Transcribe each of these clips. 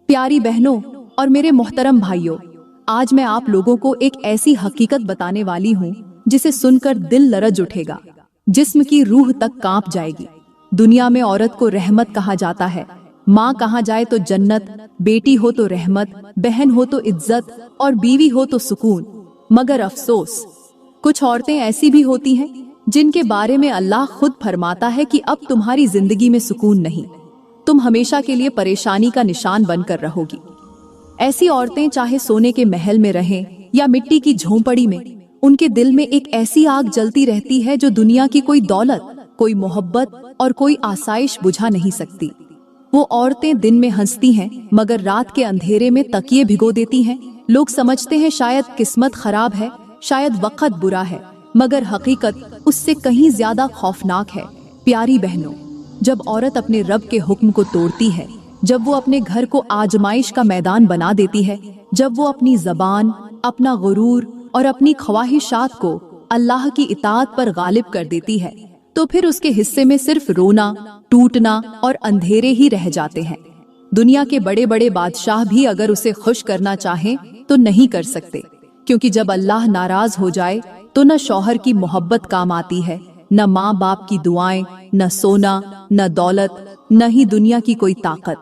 प्यारी बहनों और मेरे मोहतरम भाइयों, आज मैं आप लोगों को एक ऐसी हकीकत बताने वाली हूँ जिसे सुनकर दिल लरज उठेगा, जिस्म की रूह तक कांप जाएगी। दुनिया में औरत को रहमत कहा जाता है। माँ कहा जाए तो जन्नत, बेटी हो तो रहमत, बहन हो तो इज्जत और बीवी हो तो सुकून। मगर अफसोस, कुछ औरतें ऐसी भी होती हैं जिनके बारे में अल्लाह खुद फरमाता है कि अब तुम्हारी जिंदगी में सुकून नहीं, तुम हमेशा के लिए परेशानी का निशान बनकर रहोगी। ऐसी औरतें चाहे सोने के महल में रहें या मिट्टी की झोंपड़ी में, उनके दिल में एक ऐसी आग जलती रहती है जो दुनिया की कोई दौलत, कोई मोहब्बत और कोई आसाइश बुझा नहीं सकती। वो औरतें दिन में हंसती हैं मगर रात के अंधेरे में तकिए भिगो देती हैं। लोग समझते हैं शायद किस्मत खराब है, शायद वक्त बुरा है, मगर हकीकत उससे कहीं ज्यादा खौफनाक है। प्यारी बहनों, जब औरत अपने रब के हुक्म को तोड़ती है, जब वो अपने घर को आजमाइश का मैदान बना देती है, जब वो अपनी जबान, अपना गुरूर और अपनी ख्वाहिशात को अल्लाह की इताअत पर गालिब कर देती है, तो फिर उसके हिस्से में सिर्फ रोना, टूटना और अंधेरे ही रह जाते हैं। दुनिया के बड़े बड़े बादशाह भी अगर उसे खुश करना चाहें तो नहीं कर सकते, क्योंकि जब अल्लाह नाराज हो जाए तो न शौहर की मोहब्बत काम आती है, न माँ बाप की दुआएं, न सोना, न दौलत, न ही दुनिया की कोई ताकत।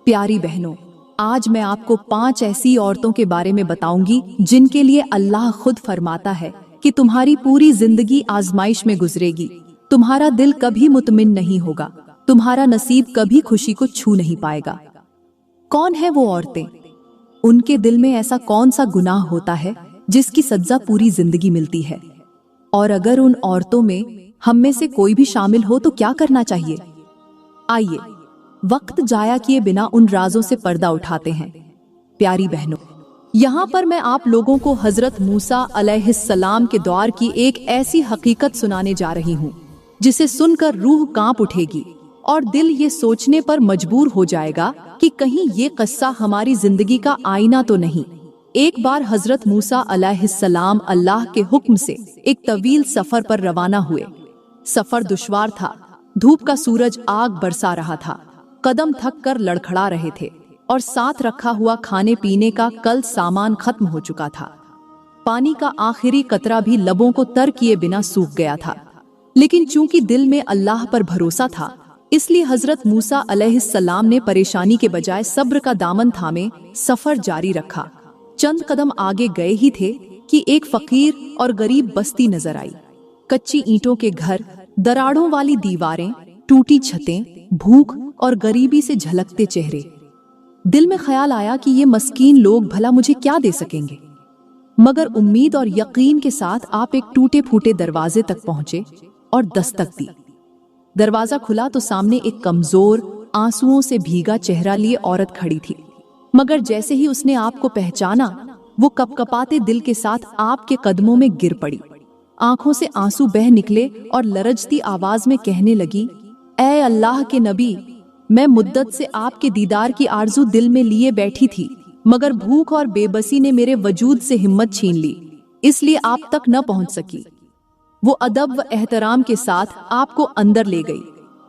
प्यारी बहनों, आज मैं आपको 5 ऐसी औरतों के बारे में बताऊंगी जिनके लिए अल्लाह खुद फरमाता है कि तुम्हारी पूरी जिंदगी आजमाइश में गुजरेगी, तुम्हारा दिल कभी मुतमिन नहीं होगा, तुम्हारा नसीब कभी खुशी को छू नहीं पाएगा। कौन है वो औरतें? उनके दिल में ऐसा कौन सा गुनाह होता है जिसकी सजा पूरी जिंदगी मिलती है? और अगर उन औरतों में हम में से कोई भी शामिल हो तो क्या करना चाहिए? आइए वक्त जाया किए बिना उन राजों से पर्दा उठाते हैं। प्यारी बहनों, यहाँ पर मैं आप लोगों को हजरत मूसा अलैहिस्सलाम के दौर की एक ऐसी हकीकत सुनाने जा रही हूँ जिसे सुनकर रूह कांप उठेगी और दिल ये सोचने पर मजबूर हो जाएगा कि कहीं ये किस्सा हमारी जिंदगी का आईना तो नहीं। एक बार हजरत मूसा अलैहिस्सलाम अल्लाह के हुक्म से एक तवील सफर पर रवाना हुए। सफर दुश्वार था, धूप का सूरज आग बरसा रहा था, कदम थक कर लड़खड़ा रहे थे और साथ रखा हुआ खाने पीने का कल सामान खत्म हो चुका था। पानी का आखिरी कतरा भी लबों को तर किए बिना सूख गया था, लेकिन चूंकि दिल में अल्लाह पर भरोसा था, इसलिए हजरत मूसा अलैहिस्सलाम ने परेशानी के बजाय सब्र का दामन थामे सफर जारी रखा। चंद कदम आगे गए ही थे कि एक फकीर और गरीब बस्ती नजर आई। कच्ची ईंटों के घर, दराड़ों वाली दीवारें, टूटी छतें, भूख और गरीबी से झलकते चेहरे। दिल में ख्याल आया कि ये मस्कीन लोग भला मुझे क्या दे सकेंगे। मगर उम्मीद और यकीन के साथ आप एक टूटे फूटे दरवाजे तक पहुंचे और दस्तक दी। दरवाजा खुला तो सामने एक कमजोर, आंसुओं से भीगा चेहरा लिए औरत खड़ी थी। मगर जैसे ही उसने आपको पहचाना, वो कपकपाते दिल के साथ आपके कदमों में गिर पड़ी। आंखों से आंसू बह निकले और लरजती आवाज में कहने लगी, ऐ अल्लाह के नबी, मैं मुद्दत से आपके दीदार की आरजू दिल में लिए बैठी थी, मगर भूख और बेबसी ने मेरे वजूद से हिम्मत छीन ली, इसलिए आप तक न पहुंच सकी। वो अदब व एहतराम के साथ आपको अंदर ले गई,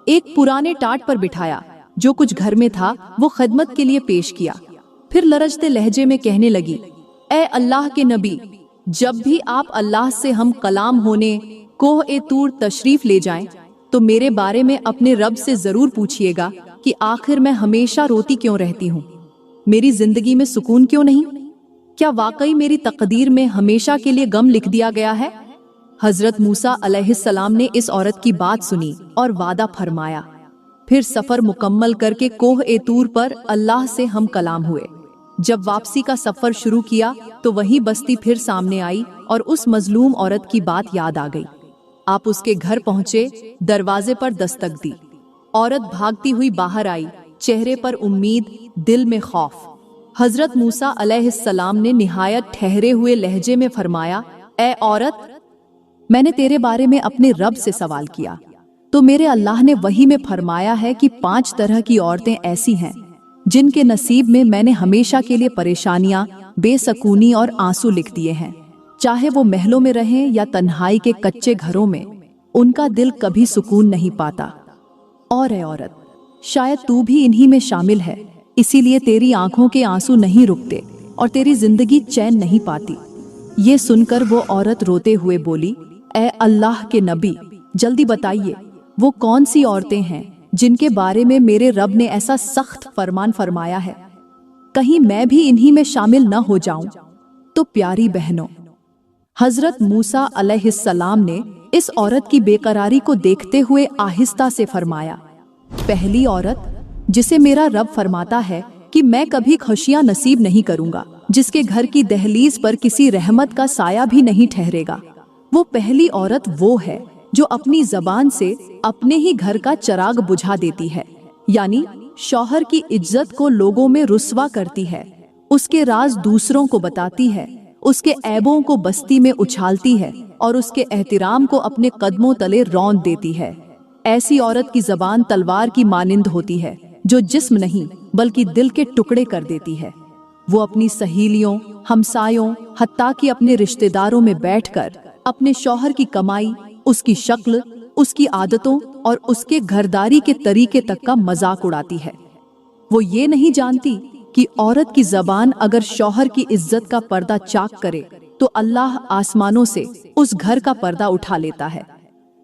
एक पुराने टाट पर बिठाया, जो कुछ घर में था वो खिदमत के लिए पेश किया। फिर लरजते लहजे में कहने लगी, ऐ अल्लाह के नबी, जब भी आप अल्लाह से हम कलाम होने कोह-ए-तूर तशरीफ ले जाएं, तो मेरे बारे में अपने रब से जरूर पूछिएगा कि आखिर मैं हमेशा रोती क्यों रहती हूँ, मेरी जिंदगी में सुकून क्यों नहीं? क्या वाकई मेरी तकदीर में हमेशा के लिए गम लिख दिया गया है? हजरत मूसा अलैहिस्सलाम ने इस औरत की बात सुनी और वादा फरमाया। फिर सफर मुकम्मल करके कोह-ए-तूर पर अल्लाह से हम कलाम हुए। जब वापसी का सफर शुरू किया तो वही बस्ती फिर सामने आई और उस मजलूम औरत की बात याद आ गई। आप उसके घर पहुंचे, दरवाजे पर दस्तक दी। औरत भागती हुई बाहर आई, चेहरे पर उम्मीद, दिल में खौफ। हजरत मूसा अलैहिस्सलाम ने निहायत ठहरे हुए लहजे में फरमाया, ऐ औरत, मैंने तेरे बारे में अपने रब से सवाल किया तो मेरे अल्लाह ने वही में फरमाया है कि 5 तरह की औरतें ऐसी हैं जिनके नसीब में मैंने हमेशा के लिए परेशानियां, बेसकूनी और आंसू लिख दिए हैं। चाहे वो महलों में रहें या तन्हाई के कच्चे घरों में, उनका दिल कभी सुकून नहीं पाता। और ऐ औरत, शायद तू भी इन्हीं में शामिल है। इसीलिए तेरी आंखों के आंसू नहीं रुकते और तेरी जिंदगी चैन नहीं पाती। ये सुनकर वो औरत रोते हुए बोली, ऐ अल्लाह के नबी, जल्दी बताइए वो कौन सी औरतें हैं जिनके बारे में मेरे रब ने ऐसा सख्त फरमान फरमाया है, कहीं मैं भी इन्हीं में शामिल न हो जाऊं। तो प्यारी बहनों, हजरत मूसा अलैहिस्सलाम ने इस औरत की बेकरारी को देखते हुए आहिस्ता से फरमाया, पहली औरत जिसे मेरा रब फरमाता है कि मैं कभी खुशियां नसीब नहीं करूंगा, जिसके घर की दहलीज पर किसी रहमत का साया भी नहीं ठहरेगा, वो पहली औरत वो है जो अपनी जबान से अपने ही घर का चिराग बुझा देती है, यानी शौहर की इज्जत को लोगों में रुस्वा करती है, उसके राज दूसरों को बताती है, उसके ऐबों को बस्ती में उछालती है और उसके एहतराम को अपने कदमों तले रौंद देती है। ऐसी औरत की जबान तलवार की मानिंद होती है जो जिस्म नहीं बल्कि दिल के टुकड़े कर देती है। वो अपनी सहेलियों, हमसायों, हत्ता कि अपने रिश्तेदारों में बैठकर अपने शौहर की कमाई, उसकी शक्ल, उसकी आदतों और उसके घरदारी के तरीके तक का मजाक उड़ाती है। वो ये नहीं जानती कि औरत की जबान अगर शौहर की इज्जत का पर्दा चाक करे तो अल्लाह आसमानों से उस घर का पर्दा उठा लेता है।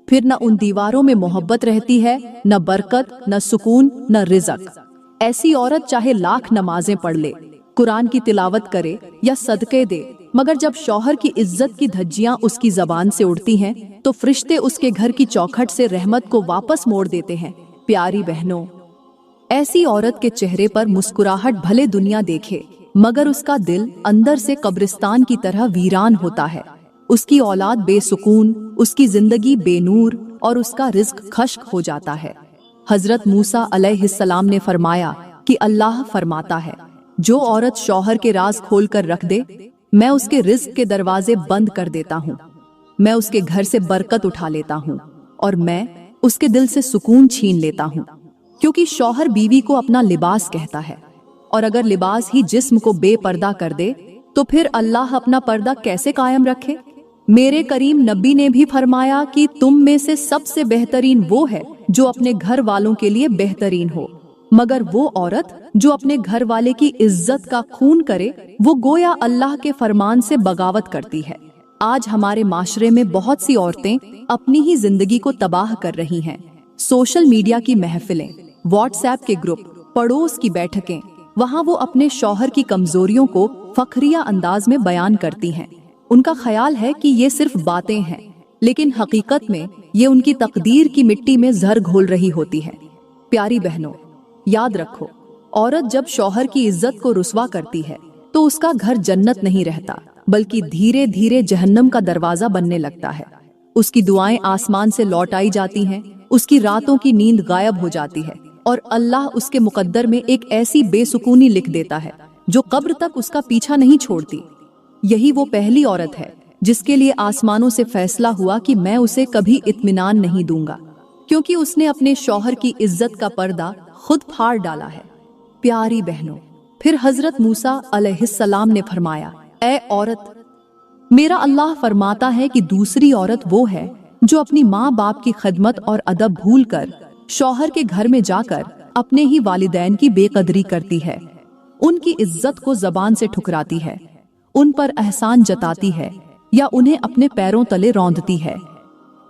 फिर न उन दीवारों में मोहब्बत रहती है, न बरकत, न सुकून, न रिज़्क। ऐसी औरत चाहे लाख नमाजें पढ़ ले, कुरान की तिलावत करे या सदके दे, मगर जब शौहर की इज्जत की धज्जियां उसकी जबान से उड़ती हैं तो फरिश्ते उसके घर की चौखट से रहमत को वापस मोड़ देते हैं। प्यारी बहनों, ऐसी औरत के चेहरे पर मुस्कुराहट भले दुनिया देखे, मगर उसका दिल अंदर से कब्रिस्तान की तरह वीरान होता है। उसकी औलाद बेसुकून, उसकी जिंदगी बेनूर और उसका रिज्क खश्क हो जाता है। हजरत मूसा अलैहिस्सलाम ने फरमाया कि अल्लाह फरमाता है, जो औरत शौहर के राज खोल कर रख दे, मैं उसके रिज्क के दरवाजे बंद कर देता हूँ, मैं उसके घर से बरकत उठा लेता हूँ और मैं उसके दिल से सुकून छीन लेता हूँ। क्योंकि शौहर बीवी को अपना लिबास कहता है, और अगर लिबास ही जिस्म को बेपर्दा कर दे तो फिर अल्लाह अपना पर्दा कैसे कायम रखे। मेरे करीम नबी ने भी फरमाया कि तुम में से सबसे बेहतरीन वो है जो अपने घर वालों के लिए बेहतरीन हो, मगर वो औरत जो अपने घर वाले की इज्जत का खून करे वो गोया अल्लाह के फरमान से बगावत करती है। आज हमारे माशरे में बहुत सी औरतें अपनी ही जिंदगी को तबाह कर रही हैं। सोशल मीडिया की महफिलें, व्हाट्सएप के ग्रुप, पड़ोस की बैठकें, वहाँ वो अपने शौहर की कमजोरियों को फखरिया अंदाज में बयान करती हैं। उनका ख्याल है कि ये सिर्फ बातें हैं, लेकिन हकीकत में ये उनकी तकदीर की मिट्टी में जहर घोल रही होती है। प्यारी बहनों, याद रखो, औरत जब शौहर की इज्जत को रुस्वा करती है तो उसका घर जन्नत नहीं रहता, बल्कि धीरे धीरे जहन्नम का दरवाजा बनने लगता है। उसकी दुआएं आसमान से लौट आई जाती हैं, उसकी रातों की नींद गायब हो जाती है और अल्लाह उसके मुकद्दर में एक ऐसी बेसुकूनी लिख देता है जो कब्र तक उसका पीछा नहीं छोड़ती। यही वो पहली औरत है जिसके लिए आसमानों से फैसला हुआ कि मैं उसे कभी इत्मीनान नहीं दूंगा, क्योंकि उसने अपने शौहर की इज्जत का पर्दा खुद फाड़ डाला है। प्यारी बहनों, फिर हजरत मूसा अलैहिस्सलाम ने फरमाया, ऐ औरत, मेरा अल्लाह फरमाता है कि दूसरी औरत वो है जो अपनी माँ बाप की खिदमत और अदब भूल कर शौहर के घर में जाकर अपने ही वालिदैन की बेकदरी करती है, उनकी इज्जत को जबान से ठुकराती है, उन पर एहसान जताती है या उन्हें अपने पैरों तले रौंदती है।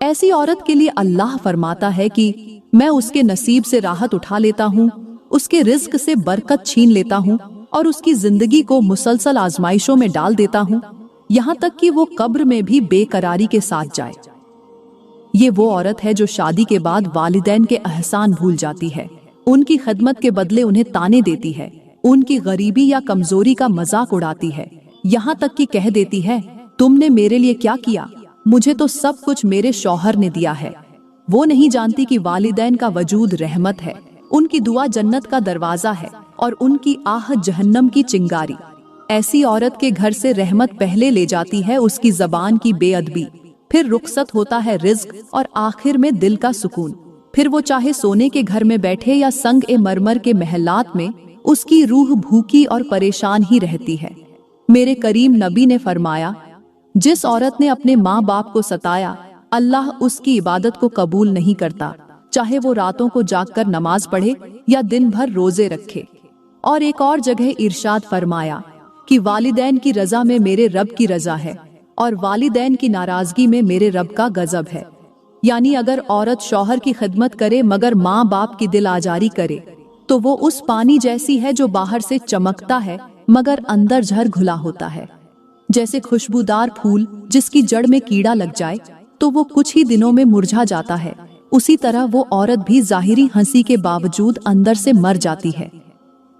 ऐसी औरत के लिए अल्लाह फरमाता है कि मैं उसके नसीब से राहत उठा लेता हूँ, उसके रिज्क से बरकत छीन लेता हूँ और उसकी जिंदगी को मुसलसल आजमाइशों में डाल देता हूँ, यहाँ तक कि वो कब्र में भी बेकरारी के साथ जाए। ये वो औरत है जो शादी के बाद वालिदैन के एहसान भूल जाती है, उनकी खिदमत के बदले उन्हें ताने देती है, उनकी गरीबी या कमजोरी का मजाक उड़ाती है, यहाँ तक कि कह देती है, तुमने मेरे लिए क्या किया, मुझे तो सब कुछ मेरे शौहर ने दिया है। वो नहीं जानती कि वालिदैन का वजूद रहमत है, उनकी दुआ जन्नत का दरवाजा है और उनकी आह जहन्नम की चिंगारी। ऐसी औरत के घर से रहमत पहले ले जाती है उसकी जबान की बेअदबी, फिर रुखसत होता है रिज्क और आखिर में दिल का सुकून। फिर वो चाहे सोने के घर में बैठे या संग ए मरमर के महलात में, उसकी रूह भूखी और परेशान ही रहती है। मेरे करीम नबी ने फरमाया, जिस औरत ने अपने माँ बाप को सताया, अल्लाह उसकी इबादत को कबूल नहीं करता, चाहे वो रातों को जागकर नमाज पढ़े या दिन भर रोजे रखे। और एक और जगह इरशाद फरमाया कि वालिदैन की रजा में मेरे रब की रजा है और वालिदैन की नाराजगी में मेरे रब का गजब है। यानी अगर औरत शौहर की खिदमत करे मगर माँ बाप की दिल आजारी करे तो वो उस पानी जैसी है जो बाहर से चमकता है मगर अंदर जहर घुला होता है। जैसे खुशबूदार फूल जिसकी जड़ में कीड़ा लग जाए तो वो कुछ ही दिनों में मुरझा जाता है, उसी तरह वो औरत भी जाहिरी हंसी के बावजूद अंदर से मर जाती है।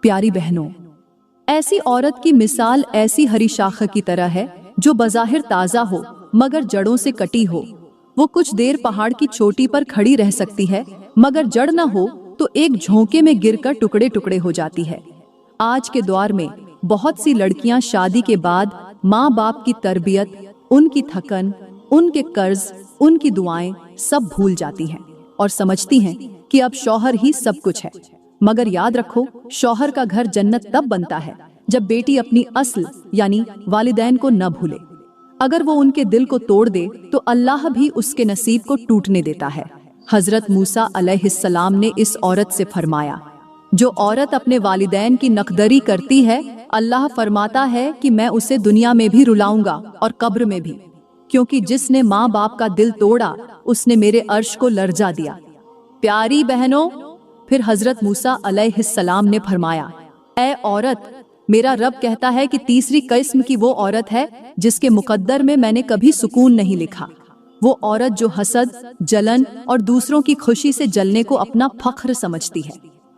प्यारी बहनों, ऐसी औरत की मिसाल ऐसी हरी शाख की तरह है जो बज़ाहिर ताज़ा हो मगर जड़ों से कटी हो। वो कुछ देर पहाड़ की चोटी पर खड़ी रह सकती है मगर जड़ न हो तो एक झोंके में गिरकर टुकड़े टुकड़े हो जाती है। आज के दौर में बहुत सी लड़कियां शादी के बाद माँ बाप की तरबियत, उनकी थकन, उनके कर्ज, उनकी दुआएं सब भूल जाती हैं और समझती हैं कि अब शौहर ही सब कुछ है। मगर याद रखो, शौहर का घर जन्नत तब बनता है जब बेटी अपनी अस्ल यानी वालिदैन को न भूले। अगर वो उनके दिल को तोड़ दे तो अल्लाह भी उसके नसीब को टूटने देता है। हजरत मूसा अलैहिस्सलाम ने इस औरत से फरमाया, जो औरत अपने वालिदैन की नकदरी करती है, अल्लाह फरमाता है कि मैं उसे दुनिया में भी रुलाऊंगा और कब्र में भी, क्योंकि जिसने माँ बाप का दिल तोड़ा उसने मेरे अर्श को लर्जा दिया। प्यारी बहनों, फिर हजरत मूसा अलैहिस्सलाम ने फरमाया, ऐ औरत, मेरा रब कहता है कि तीसरी किस्म की वो औरत है जिसके मुकद्दर में मैंने कभी सुकून नहीं लिखा। वो औरत जो हसद, जलन और दूसरों की खुशी से जलने को अपना फख्र समझती है।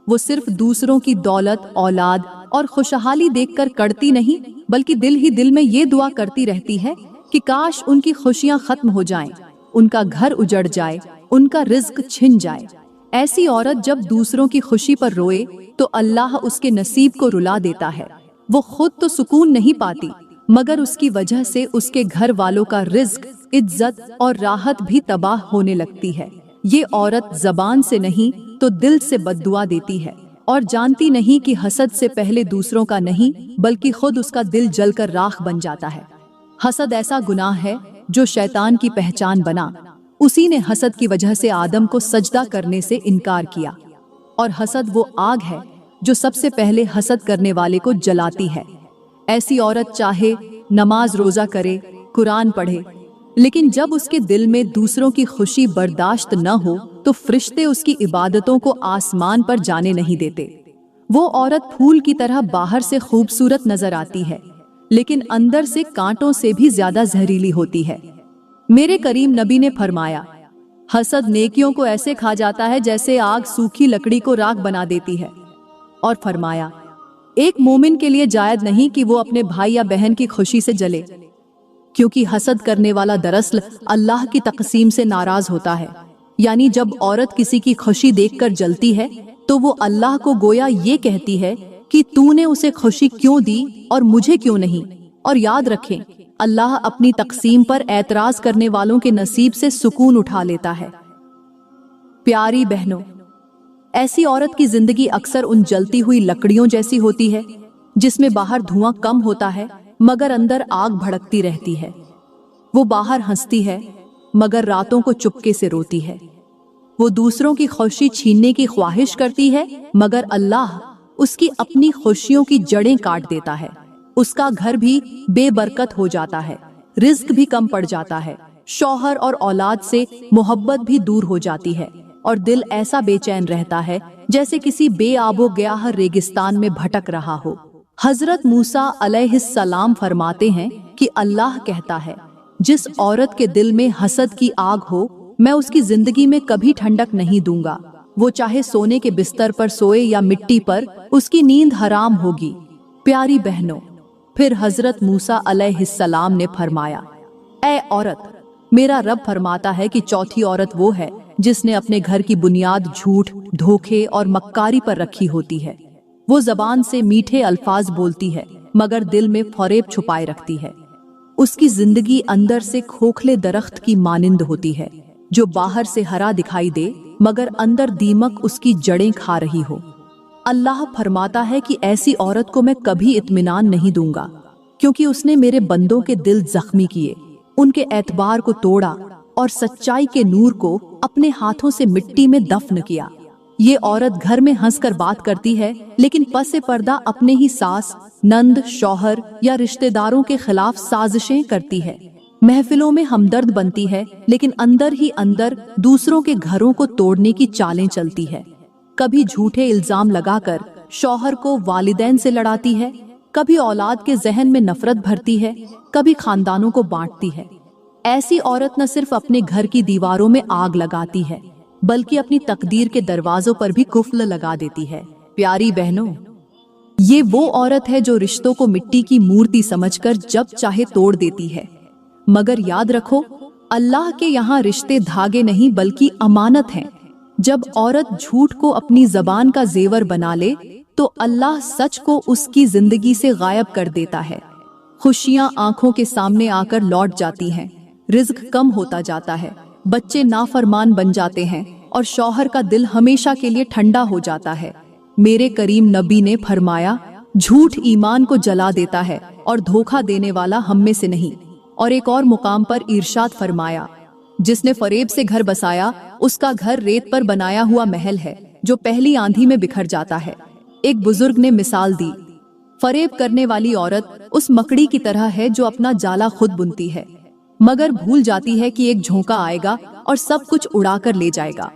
वो सिर्फ दूसरों की दौलत, औलाद और खुशहाली देखकर कड़ती नहीं बल्कि दिल ही दिल में ये दुआ करती रहती है कि काश उनकी खुशियां खत्म हो जाएं, उनका घर उजड़ जाए, उनका रिज्क छिन जाए। ऐसी औरत जब दूसरों की खुशी पर रोए तो अल्लाह उसके नसीब को रुला देता है। वो खुद तो सुकून नहीं पाती मगर उसकी वजह से उसके घर वालों का रिज्क, इज्जत और राहत भी तबाह होने लगती है। ये औरत जबान से नहीं तो दिल से बद्दुआ देती है और जानती नहीं कि हसद से पहले दूसरों का नहीं बल्कि खुद उसका दिल जलकर राख बन जाता है। हसद ऐसा गुनाह है जो शैतान की पहचान बना। उसी ने हसद की वजह से आदम को सजदा करने से इनकार किया और हसद वो आग है जो सबसे पहले हसद करने वाले को जलाती है। ऐसी औरत चाहे नमाज रोजा करे, कुरान पढ़े, लेकिन जब उसके दिल में दूसरों की खुशी बर्दाश्त न हो तो फरिश्ते उसकी इबादतों को आसमान पर जाने नहीं देते। वो औरत फूल की तरह बाहर से खूबसूरत नजर आती है लेकिन अंदर से कांटों से भी ज्यादा जहरीली होती है। मेरे करीम नबी ने फरमाया, हसद नेकियों को ऐसे खा जाता है जैसे आग सूखी लकड़ी को राख बना देती है। और फरमाया, एक मोमिन के लिए जायज नहीं कि वो अपने भाई या बहन की खुशी से जले, क्योंकि हसद करने वाला दरअसल अल्लाह की तकसीम से नाराज होता है। यानी जब औरत किसी की खुशी देखकर जलती है तो वो अल्लाह को गोया ये कहती है कि तूने उसे खुशी क्यों दी और मुझे क्यों नहीं। और याद रखें, अल्लाह अपनी तकसीम पर एतराज करने वालों के नसीब से सुकून उठा लेता है। प्यारी बहनों, ऐसी औरत की जिंदगी अक्सर उन जलती हुई लकड़ियों जैसी होती है जिसमें बाहर धुआं कम होता है मगर अंदर आग भड़कती रहती है। वो बाहर हंसती है मगर रातों को चुपके से रोती है। वो दूसरों की खुशी छीनने की ख्वाहिश करती है मगर अल्लाह उसकी अपनी खुशियों की जड़ें काट देता है। उसका घर भी बेबरकत हो जाता है, रिज्क भी कम पड़ जाता है, शौहर और औलाद से मोहब्बत भी दूर हो जाती है और दिल ऐसा बेचैन रहता है जैसे किसी बेआबो गयाह रेगिस्तान में भटक रहा हो। हजरत मूसा अलैहिस्सलाम फरमाते हैं कि अल्लाह कहता है, जिस औरत के दिल में हसद की आग हो मैं उसकी जिंदगी में कभी ठंडक नहीं दूंगा। वो चाहे सोने के बिस्तर पर सोए या मिट्टी पर, उसकी नींद हराम होगी। प्यारी बहनों, फिर हजरत मूसा अलैहिस्सलाम ने फरमाया, ऐ औरत, मेरा रब फरमाता है कि चौथी औरत वो है जिसने अपने घर की बुनियाद झूठ, धोखे और मक्कारी पर रखी होती है। वो जबान से मीठे अल्फाज बोलती है मगर दिल में फरेब छुपाए रखती है। उसकी जिंदगी अंदर से खोखले दरख्त की मानिंद होती है जो बाहर से हरा दिखाई दे मगर अंदर दीमक उसकी जड़ें खा रही हो। अल्लाह फरमाता है कि ऐसी औरत को मैं कभी इत्मीनान नहीं दूंगा, क्योंकि उसने मेरे बंदों के दिल जख्मी किए, उनके एतबार को तोड़ा और सच्चाई के नूर को अपने हाथों से मिट्टी में दफन किया। ये औरत घर में हंसकर बात करती है, लेकिन पसे पर्दा अपने ही सास, नंद, शौहर या रिश्तेदारों के खिलाफ साजिशें करती है। महफिलों में हमदर्द बनती है, लेकिन अंदर ही अंदर दूसरों के घरों को तोड़ने की चालें चलती है। कभी झूठे इल्जाम लगाकर शौहर को वालिदैन से लड़ाती है, कभी औलाद के जहन में नफरत भरती है, कभी खानदानों को बांटती है। ऐसी औरत न सिर्फ अपने घर की दीवारों में आग लगाती है, बल्कि अपनी तकदीर के दरवाजों पर भी कुफ्ल लगा देती है। प्यारी बहनों, ये वो औरत है जो रिश्तों को मिट्टी की मूर्ति समझकर जब चाहे तोड़ देती है। मगर याद रखो, अल्लाह के यहाँ रिश्ते धागे नहीं बल्कि अमानत हैं। जब औरत झूठ को अपनी जबान का जेवर बना ले, तो अल्लाह सच को उसकी जिंदगी से गायब कर देता है। खुशियां आंखों के सामने आकर लौट जाती हैं, रिज्क कम होता जाता है, बच्चे नाफरमान बन जाते हैं और शौहर का दिल हमेशा के लिए ठंडा हो जाता है। मेरे करीम नबी ने फरमाया, झूठ ईमान को जला देता है और धोखा देने वाला हम में से नहीं। और एक और मुकाम पर इरशाद फरमाया, जिसने फरेब से घर बसाया, उसका घर रेत पर बनाया हुआ महल है जो पहली आंधी में बिखर जाता है। एक बुजुर्ग ने मिसाल दी, फरेब करने वाली औरत उस मकड़ी की तरह है जो अपना जाला खुद बुनती है, मगर भूल जाती है कि एक झोंका आएगा और सब कुछ उड़ा कर ले जाएगा।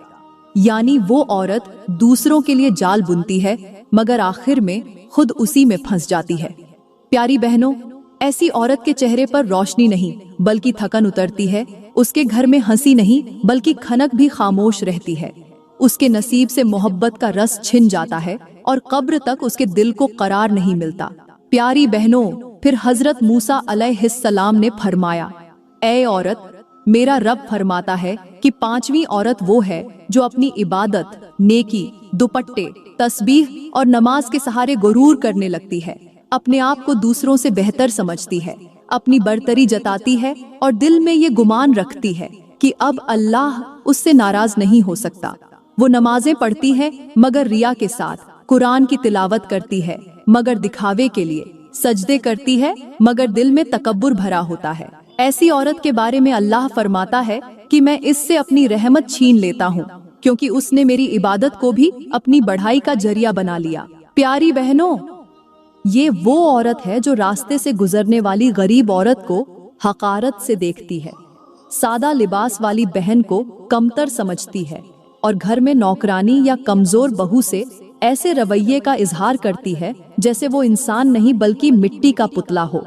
यानी वो औरत दूसरों के लिए जाल बुनती है, मगर आखिर में खुद उसी में फंस जाती है। प्यारी बहनों, ऐसी औरत के चेहरे पर रोशनी नहीं बल्कि थकन उतरती है। उसके घर में हंसी नहीं बल्कि खनक भी खामोश रहती है। उसके नसीब से मोहब्बत का रस छिन जाता है और कब्र तक उसके दिल को करार नहीं मिलता। प्यारी बहनों, फिर हजरत मूसा अलैहिस्सलाम ने फरमाया, ऐ औरत, मेरा रब फरमाता है कि पांचवी औरत वो है जो अपनी इबादत, नेकी, दुपट्टे, तस्बीह और नमाज के सहारे गुरूर करने लगती है, अपने आप को दूसरों से बेहतर समझती है, अपनी बरतरी जताती है और दिल में ये गुमान रखती है कि अब अल्लाह उससे नाराज नहीं हो सकता। वो नमाजें पढ़ती है मगर रिया के साथ, कुरान की तिलावत करती है मगर दिखावे के लिए, सजदे करती है मगर दिल में तकब्बुर भरा होता है। ऐसी औरत के बारे में अल्लाह फरमाता है कि मैं इससे अपनी रहमत छीन लेता हूँ, क्योंकि उसने मेरी इबादत को भी अपनी बढ़ाई का जरिया बना लिया। प्यारी बहनों, ये वो औरत है जो रास्ते से गुजरने वाली गरीब औरत को हकारत से देखती है, सादा लिबास वाली बहन को कमतर समझती है और घर में नौकरानी या कमजोर बहू से ऐसे रवैये का इजहार करती है जैसे वो इंसान नहीं बल्कि मिट्टी का पुतला हो।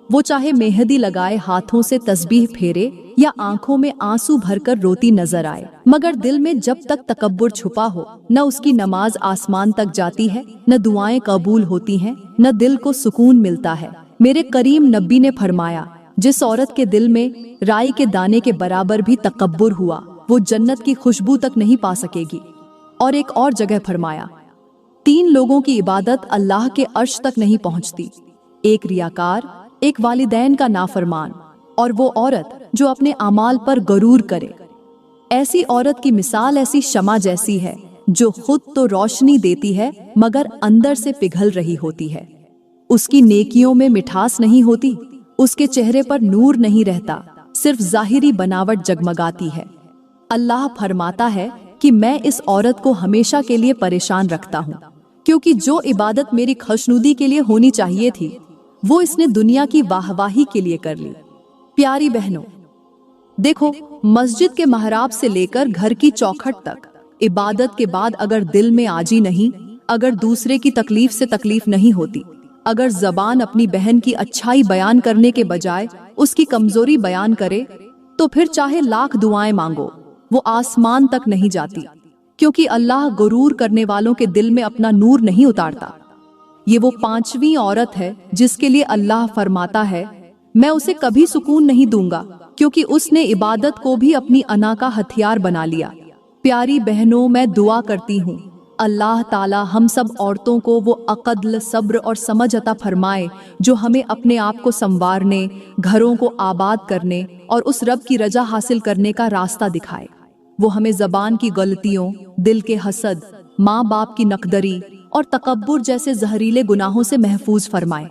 वो चाहे मेहंदी लगाए, हाथों से तस्बीह फेरे या आंखों में आंसू भरकर रोती नजर आए, मगर दिल में जब तक तकब्बुर छुपा हो, न उसकी नमाज आसमान तक जाती है, न दुआएं कबूल होती हैं, न दिल को सुकून मिलता है। मेरे करीम नबी ने फरमाया, जिस औरत के दिल में राई के दाने के बराबर भी तकब्बुर हुआ, वो जन्नत की खुशबू तक नहीं पा सकेगी। और एक और जगह फरमाया, 3 लोगों की इबादत अल्लाह के अर्श तक नहीं पहुंचती, एक रियाकार, एक वालिदैन का नाफरमान और वो औरत जो अपने अमाल पर गरूर करे। ऐसी औरत की मिसाल ऐसी शमा जैसी है जो खुद तो रोशनी देती है मगर अंदर से पिघल रही होती है। उसकी नेकियों में मिठास नहीं होती, उसके चेहरे पर नूर नहीं रहता, सिर्फ जाहिरी बनावट जगमगाती है। अल्लाह फरमाता है कि मैं इस औरत को हमेशा के लिए परेशान रखता हूँ, क्योंकि जो इबादत मेरी खुशनुदी के लिए होनी चाहिए थी वो इसने दुनिया की वाहवाही के लिए कर ली। प्यारी बहनों, देखो, मस्जिद के महराब से लेकर घर की चौखट तक इबादत के बाद अगर दिल में आजी नहीं, अगर दूसरे की तकलीफ से तकलीफ नहीं होती, अगर जबान अपनी बहन की अच्छाई बयान करने के बजाय उसकी कमजोरी बयान करे, तो फिर चाहे लाख दुआएं मांगो, वो आसमान तक नहीं जाती, क्योंकि अल्लाह गुरूर करने वालों के दिल में अपना नूर नहीं उतारता। ये वो 5वीं औरत है जिसके लिए अल्लाह फरमाता है, मैं उसे कभी सुकून नहीं दूंगा, क्योंकि उसने इबादत को भी अपनी अना का हथियार बना लिया। प्यारी बहनों, मैं दुआ करती हूँ अल्लाह ताला हम सब औरतों को वो अक़ल, सब्र और समझ अता फरमाए जो हमें अपने आप को संवारने, घरों को आबाद करने और उस रब की रजा हासिल करने का रास्ता दिखाए। वो हमें ज़बान की गलतियों, दिल के हसद, माँ बाप की नकदरी और तकब्बुर जैसे जहरीले गुनाहों से महफूज फरमाए।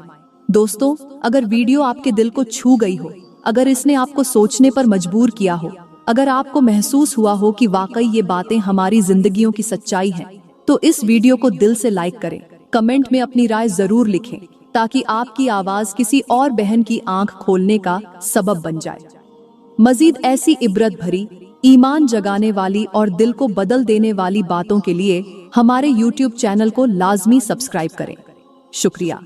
दोस्तों, अगर वीडियो आपके दिल को छू गई हो, अगर इसने आपको सोचने पर मजबूर किया हो, अगर आपको महसूस हुआ हो कि वाकई ये बातें हमारी जिंदगियों की सच्चाई हैं, तो इस वीडियो को दिल से लाइक करें, कमेंट में अपनी राय जरूर लिखें, ताकि आपकी आवाज किसी और बहन की आंख खोलने का सबब बन जाए। मजीद ऐसी इबरत भरी, ईमान जगाने वाली और दिल को बदल देने वाली बातों के लिए हमारे YouTube चैनल को लाजमी सब्सक्राइब करें। शुक्रिया।